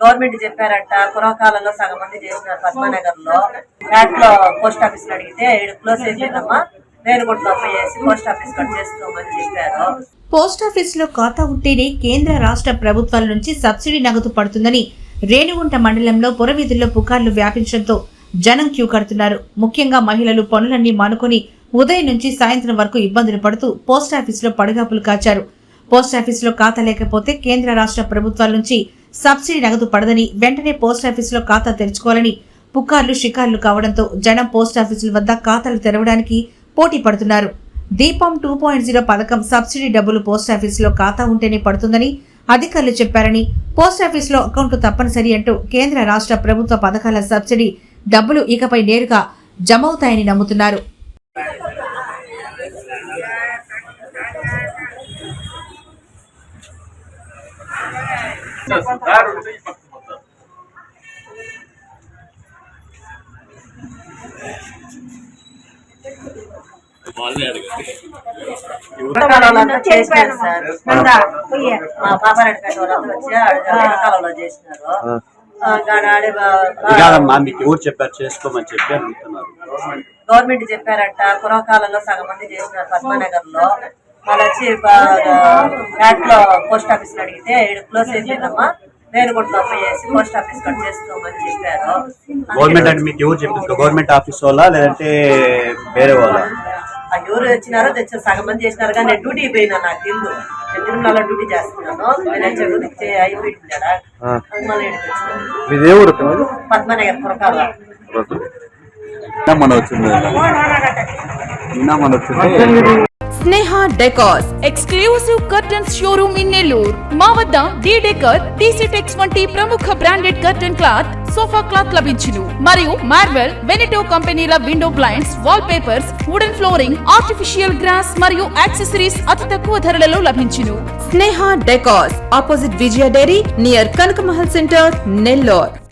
Government చెప్పారంట పూర్వకాలంలో సగం మంది చేసినారు పద్మానగర్ లో లో పోస్ట్ ఆఫీస్ అడిగితే క్లోజ్ అయిపోయిందమ్మా రేణుగుంటలో పోయేసి పోస్ట్ ఆఫీస్ కట్ చేసుకోమని చెప్పారు. పోస్ట్ ఆఫీస్ లో ఖాతా ఉంటేనే కేంద్ర రాష్ట్ర ప్రభుత్వాల నుంచి సబ్సిడీ నగదు పడుతుందని రేణిగుంట మండలంలో పురవీధుల్లో పుకార్లు వ్యాపించడంతో జనం క్యూ కడుతున్నారు. ముఖ్యంగా మహిళలు పనులన్నీ మానుకొని ఉదయం నుంచి సాయంత్రం వరకు ఇబ్బందులు పడుతూ పోస్టాఫీసులో పడిగాపులు కాచారు. పోస్టాఫీసులో ఖాతా లేకపోతే కేంద్ర రాష్ట్ర ప్రభుత్వాల నుంచి సబ్సిడీ నగదు పడదని వెంటనే పోస్టాఫీసులో ఖాతా తెరుచుకోవాలని పుకార్లు షికార్లు కావడంతో జనం పోస్టాఫీసుల వద్ద ఖాతాలు తెరవడానికి పోటీ పడుతున్నారు. దీపం 2.0 పథకం సబ్సిడీ డబ్బులు పోస్టాఫీసులో ఖాతా ఉంటేనే పడుతుందని అధికారులు చెప్పారని, పోస్టాఫీసులో అకౌంట్లు తప్పనిసరి అంటూ కేంద్ర రాష్ట్ర ప్రభుత్వ పథకాల సబ్సిడీ డబ్బులు ఇకపై నేరుగా జమవుతాయని నమ్ముతున్నారు. చేసినారు సార్, మా పాపారెడ్డి వాళ్ళంతా వచ్చి వెనకాలంలో చేసినారు. ఎవరు చెప్పారు చేసుకోమని చెప్పి అడుగుతున్నారు. గవర్నమెంట్ చెప్పారంట పూర్వకాలంలో సగం మంది చేసినారు పద్మానగర్ లో. వాళ్ళు వచ్చి లో పోస్ట్ ఆఫీస్ అడిగితే క్లోజ్ అయిపోయిందమ్మా రేణుగుంటలో పోయేసి పోస్ట్ ఆఫీస్ కట్ చేసుకోమని చెప్పారు. గవర్నమెంట్ అంటే మీకు ఎవరు చెప్పారు? గవర్నమెంట్ ఆఫీస్ వాళ్ళ లేదంటే వేరే వాళ్ళ? ఎవరు వచ్చినారో తెచ్చారు, సగం మంది చేసినారు. కానీ నేను డ్యూటీ పోయినా, నాకు తెలుసు నేను తిరుమలలో డ్యూటీ చేస్తున్నాను. అయిపోయిందా పద్మనగర్ పురకాల Sneha decors exclusive curtains showroom in Nellore. మా వద్ద డి డెకర్, టీసీ టెక్స్ వంటి ప్రముఖ branded curtain cloth, sofa cloth లభించును. మరియు మార్వెల్, వెనిటో కంపెనీల window blinds, wall papers, wooden flooring, artificial grass మరియు యాక్సెసరీస్ అతి తక్కువ ధరలలో లభించును. Sneha decors opposite Vijaya dairy near Kanakamahal centre, Nellore.